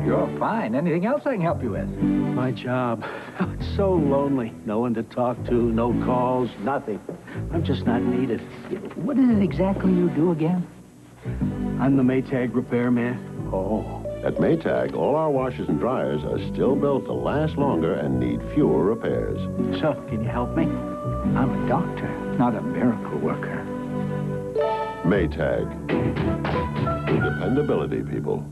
You're fine. Anything else I can help you with? My job. It's so lonely. No one to talk to, no calls, nothing. I'm just not needed. What is it exactly you do again? I'm the MAYTAG Repairman. Oh. At Maytag, all our washers and dryers are still built to last longer and need fewer repairs. So, can you help me? I'm a doctor, not a miracle worker. Maytag. Dependability, people.